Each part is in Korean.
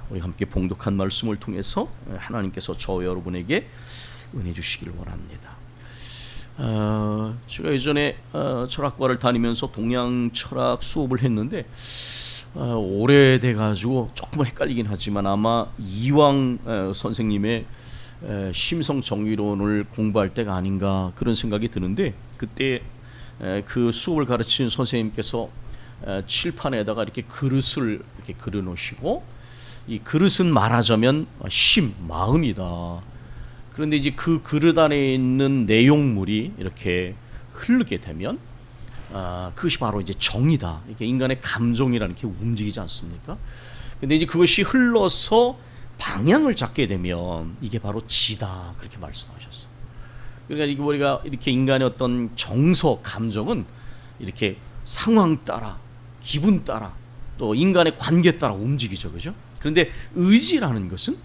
우리 함께 봉독한 말씀을 통해서 하나님께서 저와 여러분에게 은혜 주시기를 원합니다. 제가 예전에 철학과를 다니면서 동양 철학 수업을 했는데 오래돼 가지고 조금은 헷갈리긴 하지만 아마 이황 선생님의 심성 정의론을 공부할 때가 아닌가 그런 생각이 드는데, 그때 그 수업을 가르치는 선생님께서 칠판에다가 이렇게 그릇을 이렇게 그려 놓으시고, 이 그릇은 말하자면 마음이다. 그런데 이제 그 그릇 안에 있는 내용물이 이렇게 흐르게 되면 그것이 바로 이제 정이다. 이게 인간의 감정이라는 게 움직이지 않습니까? 근데 이제 그것이 흘러서 방향을 잡게 되면 이게 바로 지다. 그렇게 말씀하셨어요. 그러니까 이게 우리가 이렇게 인간의 어떤 정서, 감정은 이렇게 상황 따라, 기분 따라, 또 인간의 관계 따라 움직이죠, 그죠? 그런데 의지라는 것은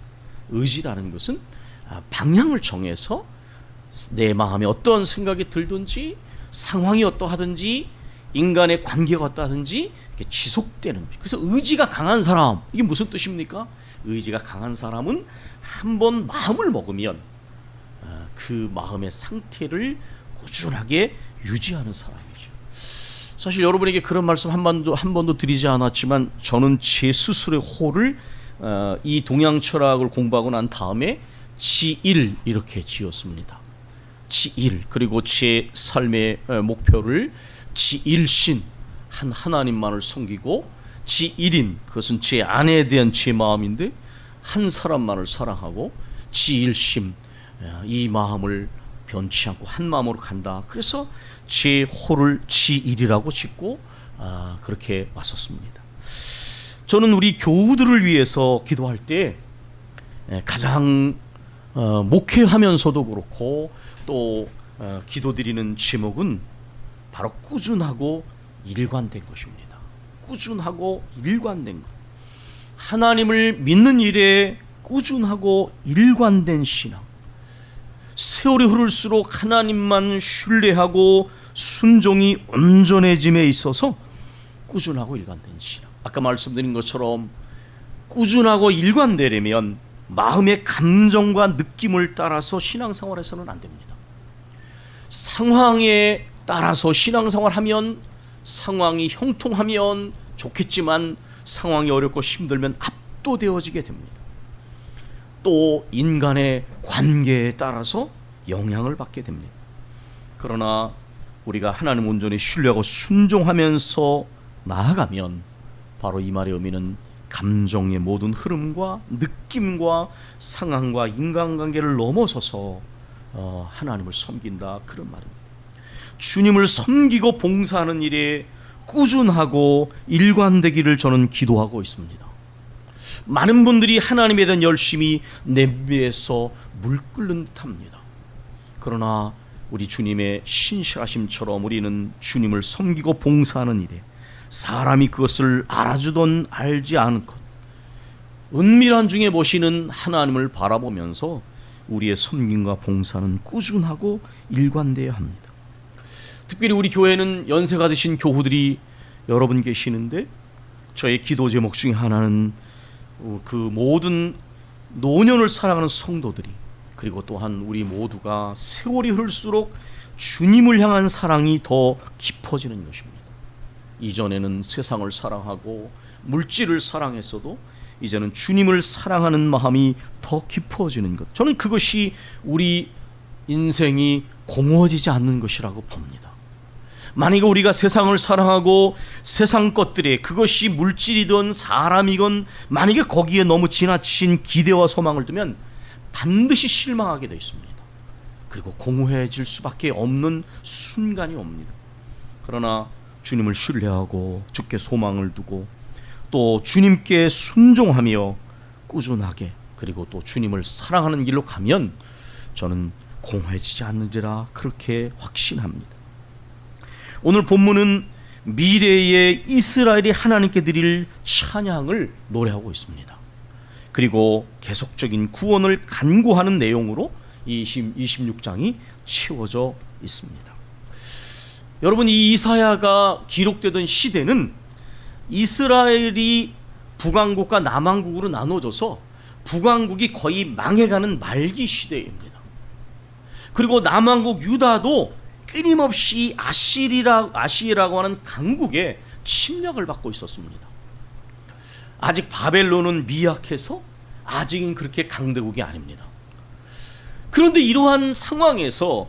방향을 정해서 내 마음에 어떠한 생각이 들든지 상황이 어떠하든지 인간의 관계가 어떠하든지 이렇게 지속되는 거죠. 그래서 의지가 강한 사람, 이게 무슨 뜻입니까? 의지가 강한 사람은 한번 마음을 먹으면 그 마음의 상태를 꾸준하게 유지하는 사람이죠. 사실 여러분에게 그런 말씀 한 번도 드리지 않았지만, 저는 제 스스로의 호를 이 동양 철학을 공부하고 난 다음에 지일 이렇게 지었습니다. 지일. 그리고 제 삶의 목표를 지일신, 한 하나님만을 섬기고, 지일인, 그것은 제 아내에 대한 제 마음인데 한 사람만을 사랑하고, 지일심, 이 마음을 변치 않고 한 마음으로 간다. 그래서 제 호를 지일이라고 짓고 그렇게 왔었습니다. 저는 우리 교우들을 위해서 기도할 때 가장 목회하면서도 그렇고 또 기도드리는 제목은 바로 꾸준하고 일관된 것입니다. 꾸준하고 일관된 것. 하나님을 믿는 일에 꾸준하고 일관된 신앙. 세월이 흐를수록 하나님만 신뢰하고 순종이 온전해짐에 있어서 꾸준하고 일관된 신앙. 아까 말씀드린 것처럼 꾸준하고 일관되려면 마음의 감정과 느낌을 따라서 신앙생활에서는 안 됩니다. 상황에 따라서 신앙생활하면, 상황이 형통하면 좋겠지만 상황이 어렵고 힘들면 압도되어지게 됩니다. 또 인간의 관계에 따라서 영향을 받게 됩니다. 그러나 우리가 하나님 온전히 신뢰하고 순종하면서 나아가면 바로 이 말의 의미는 감정의 모든 흐름과 느낌과 상황과 인간관계를 넘어서서 하나님을 섬긴다, 그런 말입니다. 주님을 섬기고 봉사하는 일에 꾸준하고 일관되기를 저는 기도하고 있습니다. 많은 분들이 하나님에 대한 열심이 냄비에서 물 끓는 듯합니다. 그러나 우리 주님의 신실하심처럼 우리는 주님을 섬기고 봉사하는 일에 사람이 그것을 알아주던 알지 않건 은밀한 중에 보시는 하나님을 바라보면서 우리의 섬김과 봉사는 꾸준하고 일관되어야 합니다. 특별히 우리 교회는 연세가 드신 교우들이 여러분 계시는데, 저의 기도 제목 중에 하나는 그 모든 노년을 사랑하는 성도들이, 그리고 또한 우리 모두가 세월이 흐를수록 주님을 향한 사랑이 더 깊어지는 것입니다. 이전에는 세상을 사랑하고 물질을 사랑했어도 이제는 주님을 사랑하는 마음이 더 깊어지는 것, 저는 그것이 우리 인생이 공허해지지 않는 것이라고 봅니다. 만약에 우리가 세상을 사랑하고 세상 것들에, 그것이 물질이든 사람이건, 만약에 거기에 너무 지나친 기대와 소망을 두면 반드시 실망하게 되어 있습니다. 그리고 공허해질 수밖에 없는 순간이 옵니다. 그러나 주님을 신뢰하고 주께 소망을 두고 또 주님께 순종하며 꾸준하게, 그리고 또 주님을 사랑하는 길로 가면 저는 공허해지지 않으리라, 그렇게 확신합니다. 오늘 본문은 미래의 이스라엘이 하나님께 드릴 찬양을 노래하고 있습니다. 그리고 계속적인 구원을 간구하는 내용으로 이 26장이 채워져 있습니다. 여러분, 이 이사야가 기록되던 시대는 이스라엘이 북왕국과 남왕국으로 나눠져서 북왕국이 거의 망해가는 말기 시대입니다. 그리고 남왕국 유다도 끊임없이 아시리라고 하는 강국의 침략을 받고 있었습니다. 아직 바벨론은 미약해서 아직은 그렇게 강대국이 아닙니다. 그런데 이러한 상황에서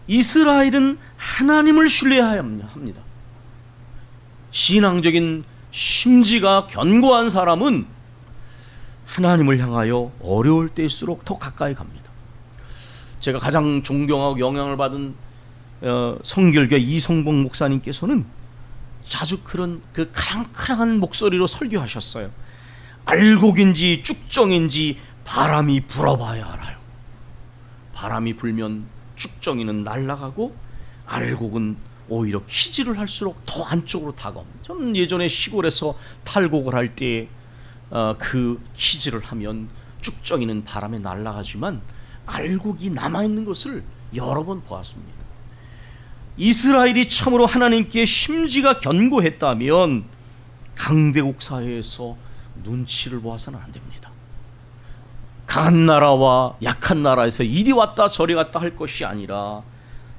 이스라엘은 하나님을 신뢰해야 합니다. 신앙적인 심지가 견고한 사람은 하나님을 향하여 어려울 때일수록 더 가까이 갑니다. 제가 가장 존경하고 영향을 받은 성결교회 이성봉 목사님께서는 자주 그런 그 카랑카랑한 목소리로 설교하셨어요. 알곡인지 쭉정인지 바람이 불어봐야 알아요. 바람이 불면 쭉정이는 날아가고 알곡은 오히려 키질을 할수록 더 안쪽으로 다가옵니다. 저는 예전에 시골에서 탈곡을 할 때 그 키질을 하면 쭉정이는 바람에 날아가지만 알곡이 남아있는 것을 여러 번 보았습니다. 이스라엘이 참으로 하나님께 심지가 견고했다면 강대국 사회에서 눈치를 보아서는 안 됩니다. 강한 나라와 약한 나라에서 이리 왔다 저리 갔다 할 것이 아니라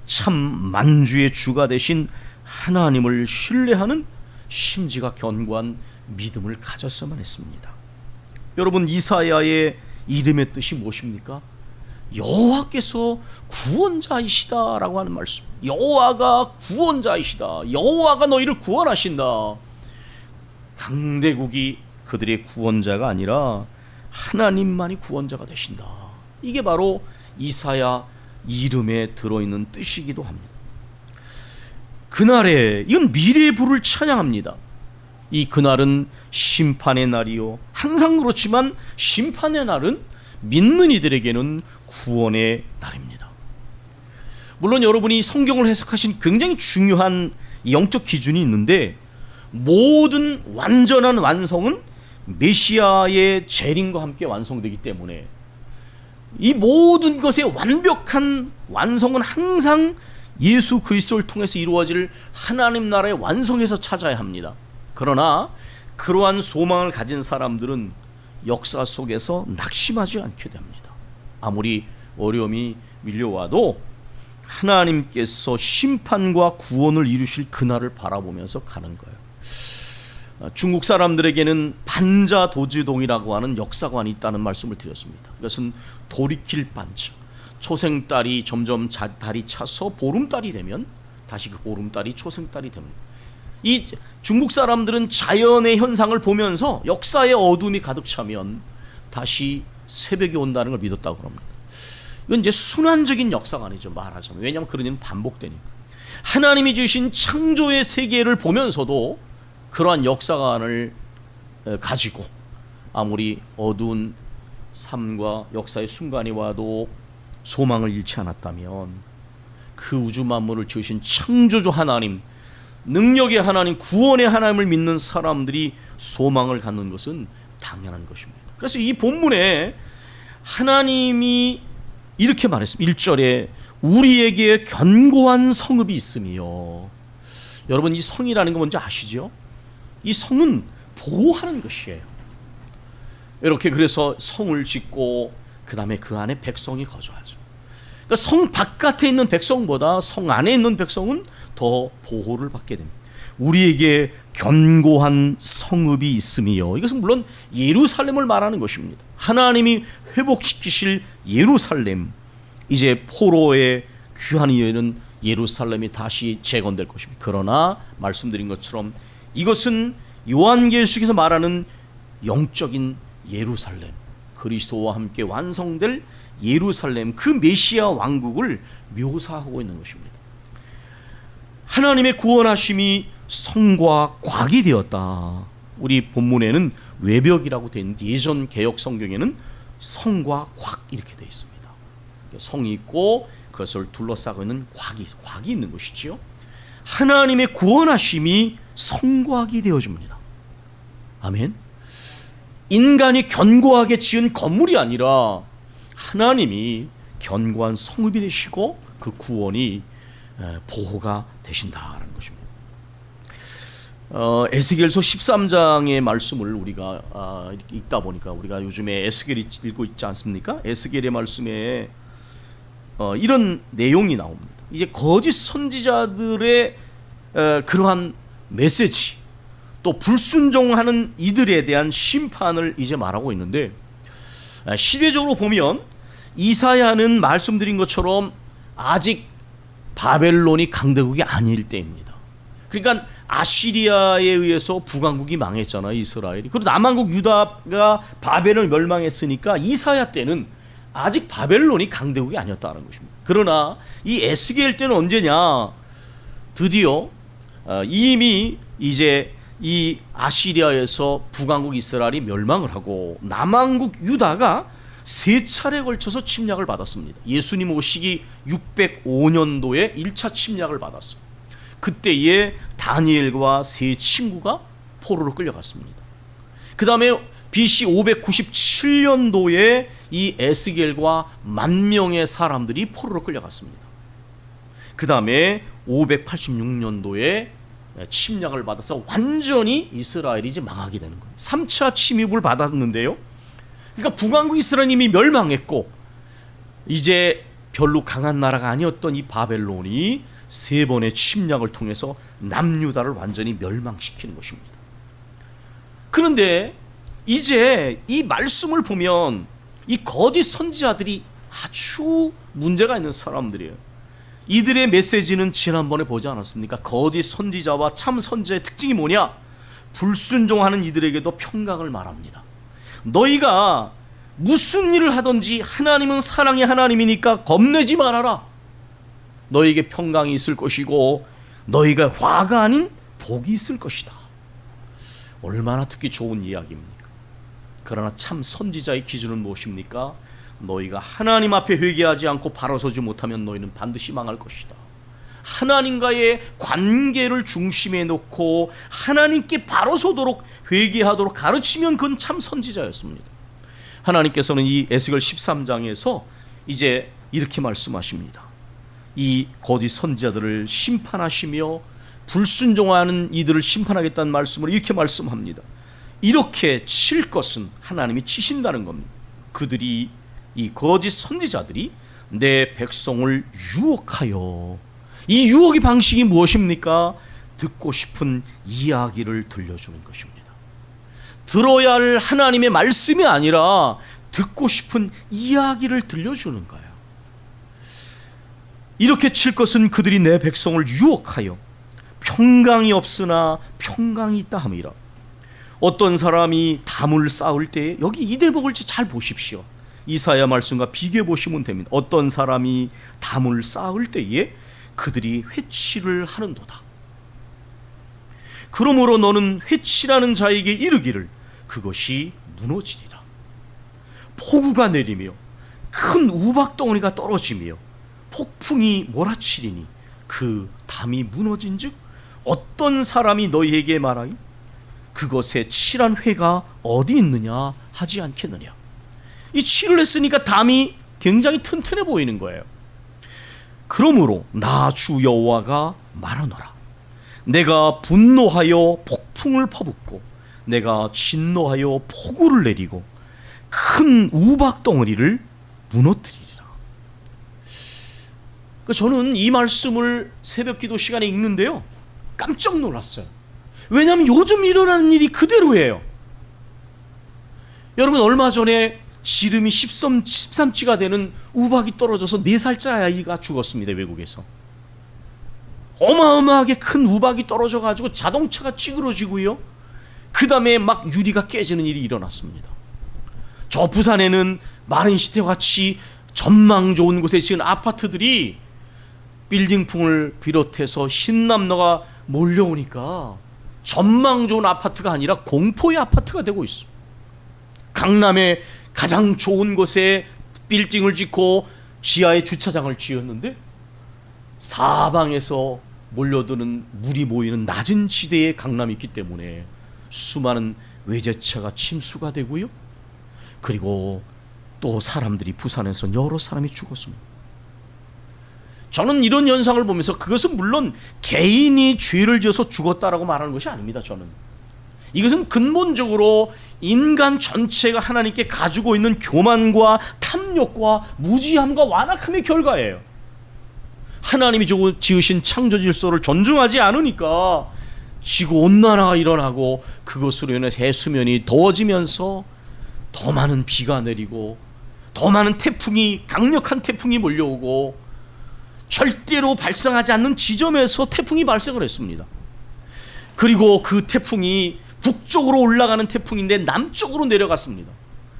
참 만주의 주가 되신 하나님을 신뢰하는 심지가 견고한 믿음을 가졌어야만 했습니다. 여러분, 이사야의 이름의 뜻이 무엇입니까? 여호와께서 구원자이시다라고 하는 말씀. 여호와가 구원자이시다. 여호와가 너희를 구원하신다. 강대국이 그들의 구원자가 아니라 하나님만이 구원자가 되신다. 이게 바로 이사야 이름에 들어있는 뜻이기도 합니다. 그날에, 이건 미래의 부를 찬양합니다. 이 그날은 심판의 날이요, 항상 그렇지만 심판의 날은 믿는 이들에게는 구원의 날입니다. 물론 여러분이 성경을 해석하신 굉장히 중요한 영적 기준이 있는데, 모든 완전한 완성은 메시아의 재림과 함께 완성되기 때문에 이 모든 것의 완벽한 완성은 항상 예수 그리스도를 통해서 이루어질 하나님 나라의 완성에서 찾아야 합니다. 그러나 그러한 소망을 가진 사람들은 역사 속에서 낙심하지 않게 됩니다. 아무리 어려움이 밀려와도 하나님께서 심판과 구원을 이루실 그날을 바라보면서 가는 거예요. 중국 사람들에게는 반자도지동이라고 하는 역사관이 있다는 말씀을 드렸습니다. 이것은 돌이킬 반자. 초생달이 점점 달이 차서 보름달이 되면 다시 그 보름달이 초생달이 됩니다. 이 중국 사람들은 자연의 현상을 보면서 역사의 어둠이 가득 차면 다시 새벽이 온다는 걸 믿었다고 합니다. 이건 이제 순환적인 역사관이죠, 말하자면. 왜냐하면 그런 일은 반복되니까. 하나님이 주신 창조의 세계를 보면서도 그러한 역사관을 가지고 아무리 어두운 삶과 역사의 순간이 와도 소망을 잃지 않았다면 그 우주 만물을 지으신 창조주 하나님, 능력의 하나님, 구원의 하나님을 믿는 사람들이 소망을 갖는 것은 당연한 것입니다. 그래서 이 본문에 하나님이 이렇게 말했습니다. 1절에 우리에게 견고한 성읍이 있으며, 여러분 이 성이라는 거 뭔지 아시죠? 이 성은 보호하는 것이에요. 이렇게 그래서 성을 짓고 그 다음에 그 안에 백성이 거주하죠. 그러니까 성 바깥에 있는 백성보다 성 안에 있는 백성은 더 보호를 받게 됩니다. 우리에게 견고한 성읍이 있으며, 이것은 물론 예루살렘을 말하는 것입니다. 하나님이 회복시키실 예루살렘, 이제 포로의 귀환 이후에는 예루살렘이 다시 재건될 것입니다. 그러나 말씀드린 것처럼 이것은 요한계시록에서 말하는 영적인 예루살렘, 그리스도와 함께 완성될 예루살렘, 그 메시아 왕국을 묘사하고 있는 것입니다. 하나님의 구원하심이 성과 곽이 되었다. 우리 본문에는 외벽이라고 되어 있는데 예전 개역 성경에는 성과 곽 이렇게 되어 있습니다. 성이 있고 그것을 둘러싸고 있는 곽이 있는 것이지요. 하나님의 구원하심이 성곽이 되어집니다. 아멘. 인간이 견고하게 지은 건물이 아니라 하나님이 견고한 성읍이 되시고 그 구원이 보호가 되신다는 것입니다. 에스겔서 13장의 말씀을 우리가 이렇게 읽다 보니까 우리가 요즘에 에스겔 읽고 있지 않습니까? 에스겔의 말씀에 이런 내용이 나옵니다. 이제 거짓 선지자들의 그러한 메시지, 또 불순종하는 이들에 대한 심판을 이제 말하고 있는데, 시대적으로 보면 이사야는 말씀드린 것처럼 아직 바벨론이 강대국이 아닐 때입니다. 그러니까 아시리아에 의해서 북왕국이 망했잖아요, 이스라엘이. 그리고 남왕국 유다가 바벨을 멸망했으니까 이사야 때는 아직 바벨론이 강대국이 아니었다는 것입니다. 그러나 이 에스겔 때는 언제냐? 드디어 이미 이제 이 아시리아에서 북왕국 이스라엘이 멸망을 하고 남왕국 유다가 세 차례 걸쳐서 침략을 받았습니다. 예수님 오시기 605년도에 1차 침략을 받았어요. 그때에 다니엘과 세 친구가 포로로 끌려갔습니다. 그 다음에 BC 597년도에 이 에스겔과 10,000명의 사람들이 포로로 끌려갔습니다. 그 다음에 586년도에 침략을 받아서 완전히 이스라엘이 이제 망하게 되는 거예요. 3차 침입을 받았는데요. 그러니까 북왕국 이스라엘이 이미 멸망했고 이제 별로 강한 나라가 아니었던 이 바벨론이 세 번의 침략을 통해서 남유다를 완전히 멸망시키는 것입니다. 그런데 이제 이 말씀을 보면 이 거짓 선지자들이 아주 문제가 있는 사람들이에요. 이들의 메시지는 지난번에 보지 않았습니까? 거짓 선지자와 참 선지자의 특징이 뭐냐? 불순종하는 이들에게도 평강을 말합니다. 너희가 무슨 일을 하든지 하나님은 사랑의 하나님이니까 겁내지 말아라. 너희에게 평강이 있을 것이고 너희가 화가 아닌 복이 있을 것이다. 얼마나 듣기 좋은 이야기입니까? 그러나 참 선지자의 기준은 무엇입니까? 너희가 하나님 앞에 회개하지 않고 바로 서지 못하면 너희는 반드시 망할 것이다. 하나님과의 관계를 중심에 놓고 하나님께 바로 서도록 회개하도록 가르치면 그건 참 선지자였습니다. 하나님께서는 이 에스겔 13장에서 이제 이렇게 말씀하십니다. 이 거짓 선지자들을 심판하시며 불순종하는 이들을 심판하겠다는 말씀을 이렇게 말씀합니다. 이렇게 칠 것은 하나님이 치신다는 겁니다. 그들이 이 거짓 선지자들이 내 백성을 유혹하여, 이 유혹의 방식이 무엇입니까? 듣고 싶은 이야기를 들려주는 것입니다. 들어야 할 하나님의 말씀이 아니라 듣고 싶은 이야기를 들려주는 거예요. 이렇게 칠 것은 그들이 내 백성을 유혹하여 평강이 없으나 평강이 있다 함이라. 어떤 사람이 담을 쌓을 때, 여기 이 대목을 잘 보십시오. 이사야 말씀과 비교해 보시면 됩니다. 어떤 사람이 담을 쌓을 때에 그들이 회치를 하는도다. 그러므로 너는 회치라는 자에게 이르기를 그것이 무너지리라. 폭우가 내리며 큰 우박덩어리가 떨어지며 폭풍이 몰아치리니 그 담이 무너진즉 어떤 사람이 너희에게 말하니 그것에 칠한 회가 어디 있느냐 하지 않겠느냐. 이 칠을 했으니까 담이 굉장히 튼튼해 보이는 거예요. 그러므로 나 주 여호와가 말하노라. 내가 분노하여 폭풍을 퍼붓고 내가 진노하여 폭우를 내리고 큰 우박덩어리를 무너뜨리리라. 저는 이 말씀을 새벽기도 시간에 읽는데요, 깜짝 놀랐어요. 왜냐하면 요즘 일어나는 일이 그대로예요. 여러분, 얼마 전에 지름이 13지가 되는 우박이 떨어져서 4살짜리 아이가 죽었습니다. 외국에서 어마어마하게 큰 우박이 떨어져 가지고 자동차가 찌그러지고요, 그 다음에 막 유리가 깨지는 일이 일어났습니다. 저 부산에는 마린시티와 같이 전망 좋은 곳에 지은 아파트들이 빌딩풍을 비롯해서 흰남노가 몰려오니까 전망 좋은 아파트가 아니라 공포의 아파트가 되고 있어. 강남의 가장 좋은 곳에 빌딩을 짓고 지하에 주차장을 지었는데 사방에서 몰려드는 물이 모이는 낮은 지대에 강남이 있기 때문에 수많은 외제차가 침수가 되고요, 그리고 또 사람들이 부산에서 여러 사람이 죽었습니다. 저는 이런 현상을 보면서 그것은 물론 개인이 죄를 지어서 죽었다라고 말하는 것이 아닙니다. 저는 이것은 근본적으로 인간 전체가 하나님께 가지고 있는 교만과 탐욕과 무지함과 완악함의 결과예요. 하나님이 지으신 창조 질서를 존중하지 않으니까 지구온난화가 일어나고 그것으로 인해서 해수면이 더워지면서 더 많은 비가 내리고 더 많은 강력한 태풍이 몰려오고 절대로 발생하지 않는 지점에서 태풍이 발생을 했습니다. 그리고 그 태풍이 북쪽으로 올라가는 태풍인데 남쪽으로 내려갔습니다.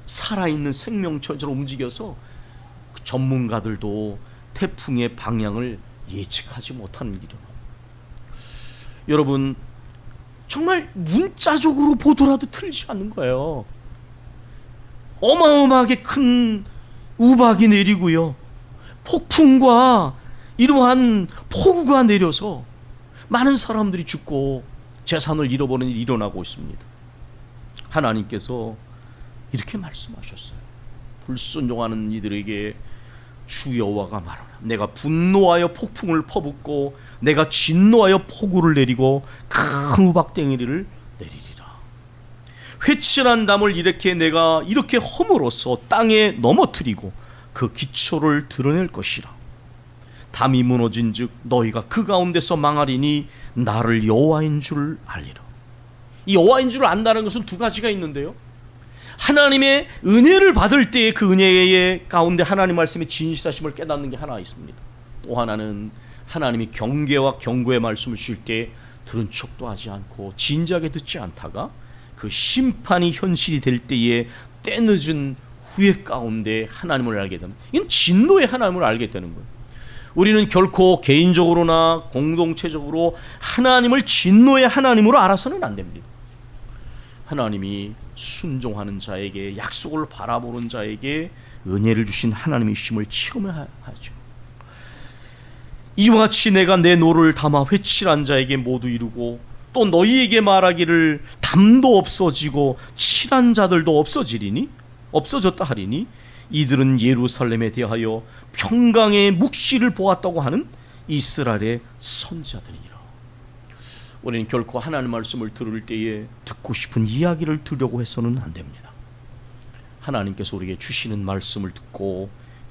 살아있는 생명체처럼 움직여서 전문가들도 태풍의 방향을 예측하지 못하는 일이라. 여러분, 정말 문자적으로 보더라도 틀리지 않는 거예요. 어마어마하게 큰 우박이 내리고요, 폭풍과 이러한 폭우가 내려서 많은 사람들이 죽고 재산을 잃어버리는 일이 일어나고 있습니다. 하나님께서 이렇게 말씀하셨어요. 불순종하는 이들에게 주 여호와가 말하라. 내가 분노하여 폭풍을 퍼붓고 내가 진노하여 폭우를 내리고 큰 우박덩이를 내리리라. 회칠한 담을 이렇게 내가 이렇게 허물어서 땅에 넘어뜨리고 그 기초를 드러낼 것이라. 담이 무너진즉 너희가 그 가운데서 망하리니 나를 여호와인 줄 알리라. 이 여호와인 줄 안다는 것은 두 가지가 있는데요, 하나님의 은혜를 받을 때의 그 은혜의 가운데 하나님 말씀의 진실하심을 깨닫는 게 하나 있습니다. 또 하나는 하나님이 경계와 경고의 말씀을 주실 때 들은 척도 하지 않고 진지하게 듣지 않다가 그 심판이 현실이 될 때에 때늦은 후회 가운데 하나님을 알게 되는, 이건 진노의 하나님을 알게 되는 거예요. 우리는 결코 개인적으로나 공동체적으로 하나님을 진노의 하나님으로 알아서는 안 됩니다. 하나님이 순종하는 자에게, 약속을 바라보는 자에게 은혜를 주신 하나님이심을 체험해야 하죠. 이와 같이 내가 내 노를 담아 회칠한 자에게 모두 이루고 또 너희에게 말하기를 담도 없어지고 칠한 자들도 없어졌다 하리니 이들은 예루살렘에 대하여 평강의 묵시를 보았다고 하는 이스라엘의 선지자들이니라. 우리는 결코 하나님의 말씀을 들을 때에 듣고 싶은 이야기를 들으려고 해서는 안 됩니다. 하나님께서 우리에게 주시는 말씀을 듣고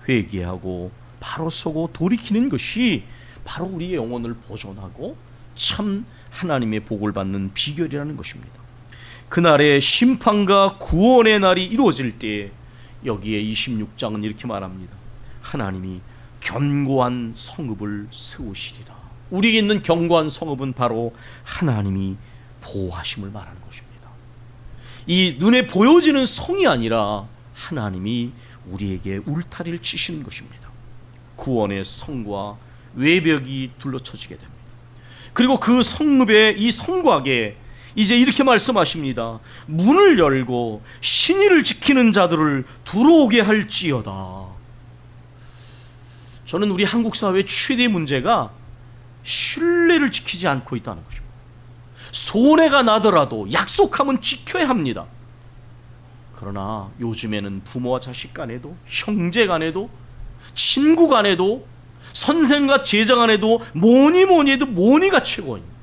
회개하고 바로 서고 돌이키는 것이 바로 우리의 영혼을 보존하고 참 하나님의 복을 받는 비결이라는 것입니다. 그날의 심판과 구원의 날이 이루어질 때 여기에 26장은 이렇게 말합니다. 하나님이 견고한 성읍을 세우시리라. 우리에게 있는 견고한 성읍은 바로 하나님이 보호하심을 말하는 것입니다. 이 눈에 보여지는 성이 아니라 하나님이 우리에게 울타리를 치시는 것입니다. 구원의 성과 외벽이 둘러쳐지게 됩니다. 그리고 그 성읍의 이 성곽에 이제 이렇게 말씀하십니다. 문을 열고 신의를 지키는 자들을 들어오게 할지어다. 저는 우리 한국 사회의 최대 문제가 신뢰를 지키지 않고 있다는 것입니다. 손해가 나더라도 약속하면 지켜야 합니다. 그러나 요즘에는 부모와 자식 간에도, 형제 간에도, 친구 간에도, 선생과 제자 간에도 뭐니 해도 뭐니가 최고입니다.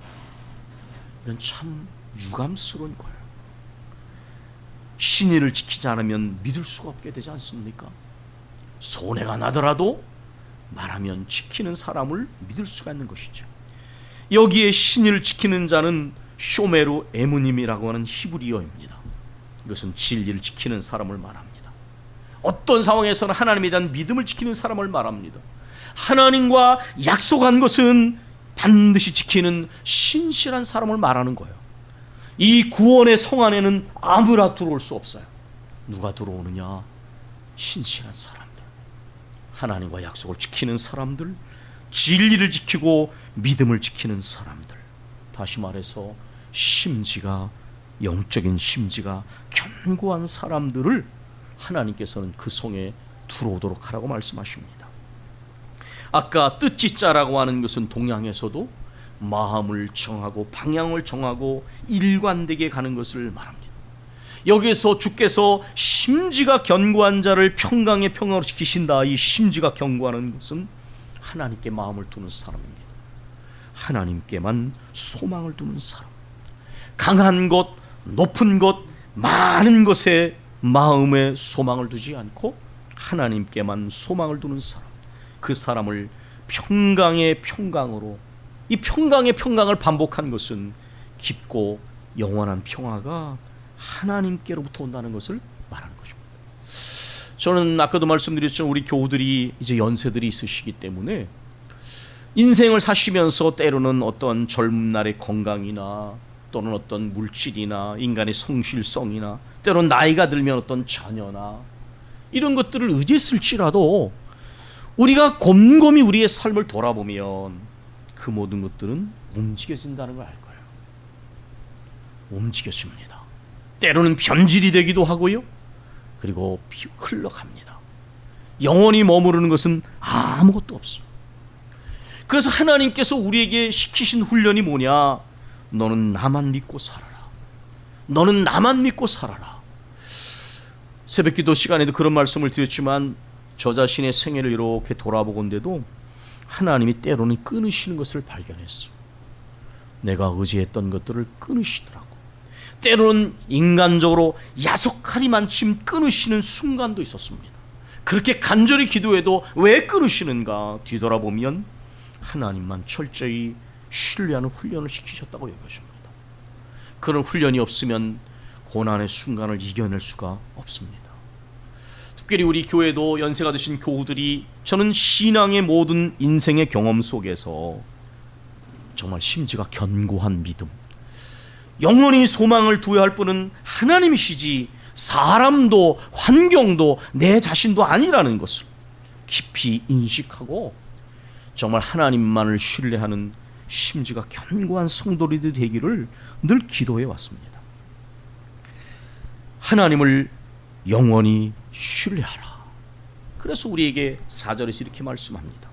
이건 참 유감스러운 거예요. 신의를 지키지 않으면 믿을 수가 없게 되지 않습니까? 손해가 나더라도 말하면 지키는 사람을 믿을 수가 있는 것이죠. 여기에 신의를 지키는 자는 쇼메루 에무님이라고 하는 히브리어입니다. 이것은 진리를 지키는 사람을 말합니다. 어떤 상황에서는 하나님에 대한 믿음을 지키는 사람을 말합니다. 하나님과 약속한 것은 반드시 지키는 신실한 사람을 말하는 거예요. 이 구원의 성 안에는 아무나 들어올 수 없어요. 누가 들어오느냐? 신실한 사람들, 하나님과 약속을 지키는 사람들, 진리를 지키고 믿음을 지키는 사람들. 다시 말해서 심지가, 영적인 심지가 견고한 사람들을 하나님께서는 그 성에 들어오도록 하라고 말씀하십니다. 아까 뜻지자라고 하는 것은 동양에서도 마음을 정하고 방향을 정하고 일관되게 가는 것을 말합니다. 여기에서 주께서 심지가 견고한 자를 평강의 평강으로 지키신다. 이 심지가 견고하는 것은 하나님께 마음을 두는 사람입니다. 하나님께만 소망을 두는 사람. 강한 것, 높은 것, 많은 것에 마음에 소망을 두지 않고 하나님께만 소망을 두는 사람. 그 사람을 평강의 평강으로, 이 평강의 평강을 반복한 것은 깊고 영원한 평화가 하나님께로부터 온다는 것을 말하는 것입니다. 저는 아까도 말씀드렸죠. 우리 교우들이 이제 연세들이 있으시기 때문에 인생을 사시면서 때로는 어떤 젊은 날의 건강이나 또는 어떤 물질이나 인간의 성실성이나 때로는 나이가 들면 어떤 자녀나 이런 것들을 의지했을지라도 우리가 곰곰이 우리의 삶을 돌아보면 그 모든 것들은 움직여진다는 걸 알 거예요. 움직여집니다. 때로는 변질이 되기도 하고요. 그리고 흘러갑니다. 영원히 머무르는 것은 아무것도 없어요. 그래서 하나님께서 우리에게 시키신 훈련이 뭐냐? 너는 나만 믿고 살아라. 너는 나만 믿고 살아라. 새벽기도 시간에도 그런 말씀을 드렸지만 저 자신의 생애를 이렇게 돌아보건대도 하나님이 때로는 끊으시는 것을 발견했어요. 내가 의지했던 것들을 끊으시더라고. 때로는 인간적으로 야속하리만침 끊으시는 순간도 있었습니다. 그렇게 간절히 기도해도 왜 끊으시는가 뒤돌아보면 하나님만 철저히 신뢰하는 훈련을 시키셨다고 여겨집니다. 그런 훈련이 없으면 고난의 순간을 이겨낼 수가 없습니다. 특별히 우리 교회도 연세가 드신 교우들이 저는 신앙의 모든 인생의 경험 속에서 정말 심지가 견고한 믿음, 영원히 소망을 두어야 할 분은 하나님이시지 사람도 환경도 내 자신도 아니라는 것을 깊이 인식하고 정말 하나님만을 신뢰하는 심지가 견고한 성도들이 되기를 늘 기도해 왔습니다. 하나님을 영원히 신뢰하라. 그래서 우리에게 4절에서 이렇게 말씀합니다.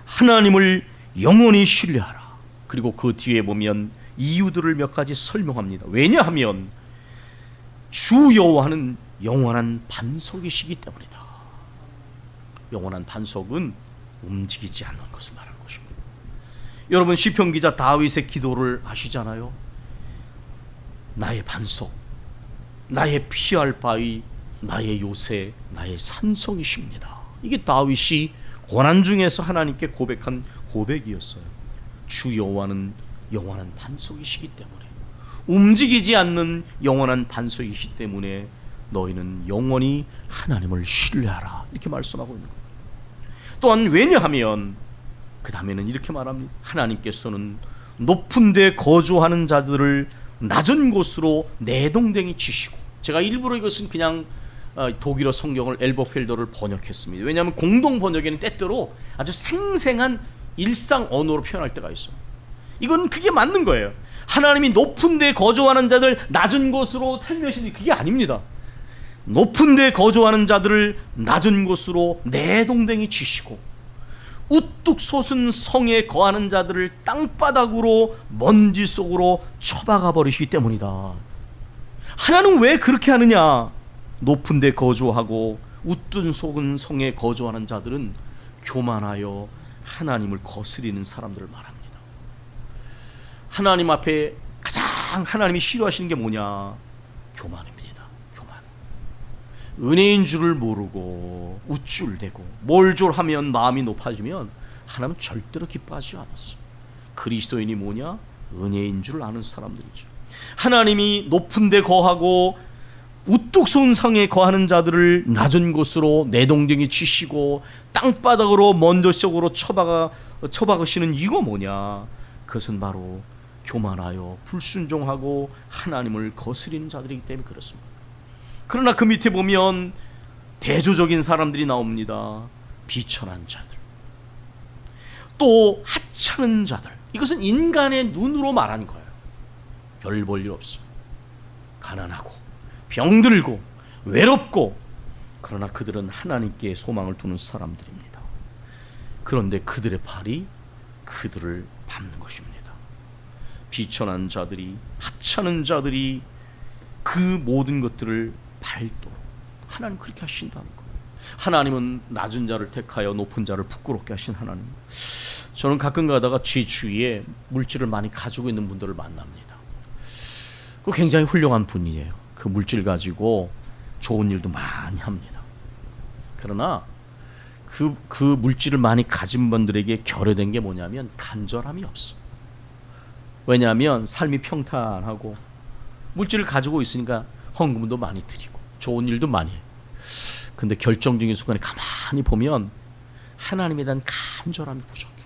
하나님을 영원히 신뢰하라. 그리고 그 뒤에 보면 이유들을 몇 가지 설명합니다. 왜냐하면 주 여호와는 영원한 반석이시기 때문이다. 영원한 반석은 움직이지 않는 것을 말하는 것입니다. 여러분 시편 기자 다윗의 기도를 아시잖아요. 나의 반석, 나의 피할 바위, 나의 요새, 나의 산성이십니다. 이게 다윗이 고난 중에서 하나님께 고백한 고백이었어요. 주 여호와는 영원한 반석이시기 때문에, 움직이지 않는 영원한 반석이시기 때문에 너희는 영원히 하나님을 신뢰하라. 이렇게 말씀하고 있는 거예요. 또한 왜냐하면 그 다음에는 이렇게 말합니다. 하나님께서는 높은 데 거주하는 자들을 낮은 곳으로 내동댕이 치시고, 제가 일부러 이것은 그냥 독일어 성경을 엘버펠더를 번역했습니다. 왜냐하면 공동 번역에는 때때로 아주 생생한 일상 언어로 표현할 때가 있어요. 이건 그게 맞는 거예요. 하나님이 높은 데 거주하는 자들 낮은 곳으로 탈면시니 그게 아닙니다. 높은 데 거주하는 자들을 낮은 곳으로 내동댕이 치시고 우뚝 솟은 성에 거하는 자들을 땅바닥으로 먼지 속으로 쳐박아 버리시기 때문이다. 하나님은 왜 그렇게 하느냐? 높은 데 거주하고 우뚝 솟은 성에 거주하는 자들은 교만하여 하나님을 거스리는 사람들을 말합니다. 하나님 앞에 가장 하나님이 싫어하시는 게 뭐냐? 교만입니다. 교만. 은혜인 줄을 모르고 우쭐대고 몰졸하면 마음이 높아지면 하나님은 절대로 기뻐하지 않았어요. 그리스도인이 뭐냐? 은혜인 줄 아는 사람들이죠. 하나님이 높은 데 거하고 우뚝 솟은 성에 거하는 자들을 낮은 곳으로 내동댕이 치시고 땅바닥으로 먼저 속으로 쳐박으시는 이유가 뭐냐? 그것은 바로 교만하여 불순종하고 하나님을 거스리는 자들이기 때문에 그렇습니다. 그러나 그 밑에 보면 대조적인 사람들이 나옵니다. 비천한 자들, 또 하찮은 자들. 이것은 인간의 눈으로 말한 거예요. 별 볼 일 없어, 가난하고 병들고 외롭고, 그러나 그들은 하나님께 소망을 두는 사람들입니다. 그런데 그들의 팔이 그들을 밟는 것입니다. 비천한 자들이, 하찮은 자들이 그 모든 것들을 밟도록 하나님 그렇게 하신다는 거예요. 하나님은 낮은 자를 택하여 높은 자를 부끄럽게 하신 하나님. 저는 가끔 가다가 제 주위에 물질을 많이 가지고 있는 분들을 만납니다. 그 굉장히 훌륭한 분이에요. 그 물질 가지고 좋은 일도 많이 합니다. 그러나 그 물질을 많이 가진 분들에게 결여된 게 뭐냐면 간절함이 없어. 왜냐하면 삶이 평탄하고 물질을 가지고 있으니까 헌금도 많이 드리고 좋은 일도 많이 해요. 근데 결정적인 순간에 가만히 보면 하나님에 대한 간절함이 부족해요.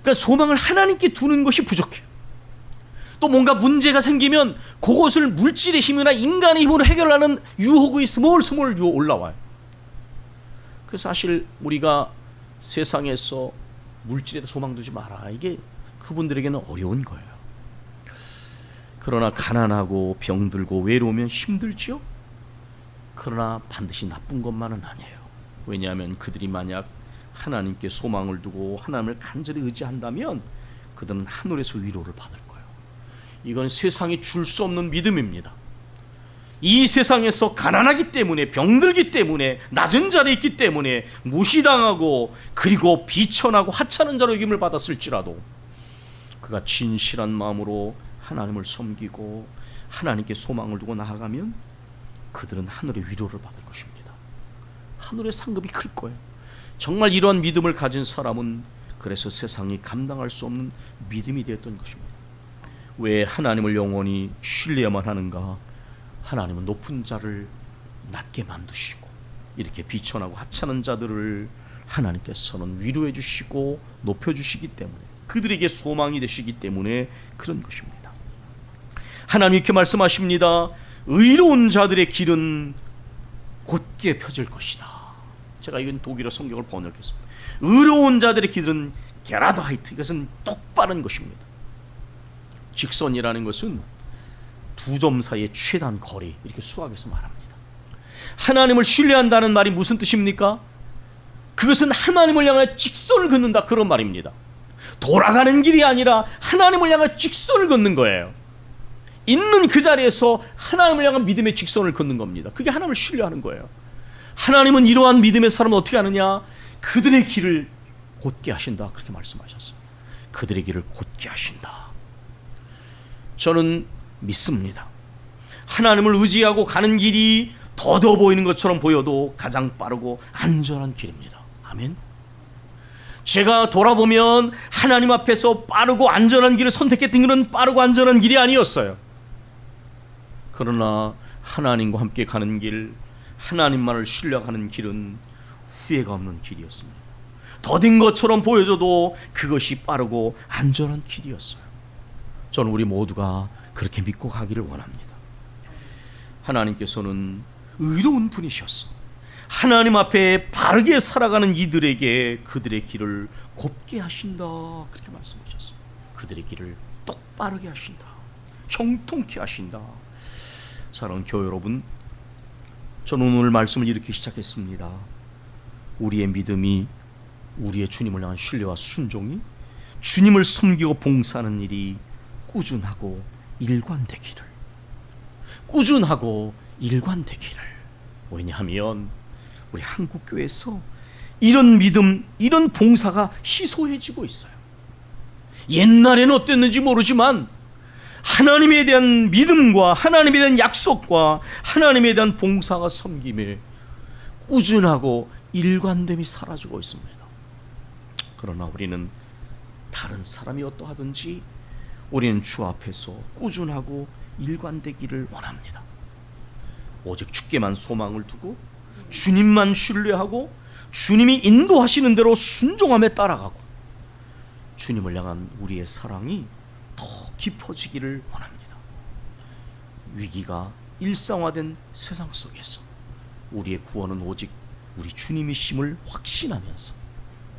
그러니까 소망을 하나님께 두는 것이 부족해요. 또 뭔가 문제가 생기면 그것을 물질의 힘이나 인간의 힘으로 해결하는 유혹이 스멀스멀 올라와요. 그래서 사실 우리가 세상에서 물질에다 소망 두지 마라, 이게 그분들에게는 어려운 거예요. 그러나 가난하고 병들고 외로우면 힘들죠. 그러나 반드시 나쁜 것만은 아니에요. 왜냐하면 그들이 만약 하나님께 소망을 두고 하나님을 간절히 의지한다면 그들은 하늘에서 위로를 받을 거예요. 이건 세상이 줄 수 없는 믿음입니다. 이 세상에서 가난하기 때문에, 병들기 때문에, 낮은 자리에 있기 때문에 무시당하고 그리고 비천하고 하찮은 자로 여김을 받았을지라도 그가 진실한 마음으로 하나님을 섬기고 하나님께 소망을 두고 나아가면 그들은 하늘의 위로를 받을 것입니다. 하늘의 상급이 클 거예요. 정말 이러한 믿음을 가진 사람은 그래서 세상이 감당할 수 없는 믿음이 되었던 것입니다. 왜 하나님을 영원히 신뢰야만 하는가? 하나님은 높은 자를 낮게 만드시고 이렇게 비천하고 하찮은 자들을 하나님께서는 위로해 주시고 높여 주시기 때문에, 그들에게 소망이 되시기 때문에 그런 것입니다. 하나님 이렇게 말씀하십니다. 의로운 자들의 길은 곧게 펴질 것이다. 제가 이건 독일어 성경을 번역했습니다. 의로운 자들의 길은 게라드하이트, 이것은 똑바른 것입니다. 직선이라는 것은 두 점 사이의 최단 거리, 이렇게 수학에서 말합니다. 하나님을 신뢰한다는 말이 무슨 뜻입니까? 그것은 하나님을 향해 직선을 긋는다, 그런 말입니다. 돌아가는 길이 아니라 하나님을 향해 직선을 긋는 거예요. 있는 그 자리에서 하나님을 향한 믿음의 직선을 긋는 겁니다. 그게 하나님을 신뢰하는 거예요. 하나님은 이러한 믿음의 사람은 어떻게 하느냐? 그들의 길을 곧게 하신다, 그렇게 말씀하셨어요. 그들의 길을 곧게 하신다. 저는 믿습니다. 하나님을 의지하고 가는 길이 더뎌 보이는 것처럼 보여도 가장 빠르고 안전한 길입니다. 아멘. 제가 돌아보면 하나님 앞에서 빠르고 안전한 길을 선택했던 길은 빠르고 안전한 길이 아니었어요. 그러나 하나님과 함께 가는 길, 하나님만을 신뢰하는 길은 후회가 없는 길이었습니다. 더딘 것처럼 보여져도 그것이 빠르고 안전한 길이었어요. 저는 우리 모두가 그렇게 믿고 가기를 원합니다. 하나님께서는 의로운 분이셨어. 하나님 앞에 바르게 살아가는 이들에게 그들의 길을 곱게 하신다, 그렇게 말씀하셨어요. 그들의 길을 똑바르게 하신다, 형통케 하신다. 사랑하는 교회 여러분, 저는 오늘 말씀을 이렇게 시작했습니다. 우리의 믿음이, 우리의 주님을 향한 신뢰와 순종이 주님을 섬기고 봉사하는 일이 꾸준하고 일관되기를, 꾸준하고 일관되기를. 왜냐하면 우리 한국교회에서 이런 믿음, 이런 봉사가 희소해지고 있어요. 옛날에는 어땠는지 모르지만 하나님에 대한 믿음과 하나님에 대한 약속과 하나님에 대한 봉사가, 섬김에 꾸준하고 일관됨이 사라지고 있습니다. 그러나 우리는 다른 사람이 어떠하든지 우리는 주 앞에서 꾸준하고 일관되기를 원합니다. 오직 주께만 소망을 두고 주님만 신뢰하고 주님이 인도하시는 대로 순종함에 따라가고 주님을 향한 우리의 사랑이 더 깊어지기를 원합니다. 위기가 일상화된 세상 속에서 우리의 구원은 오직 우리 주님이심을 확신하면서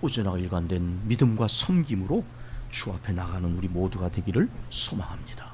꾸준하고 일관된 믿음과 섬김으로 주 앞에 나가는 우리 모두가 되기를 소망합니다.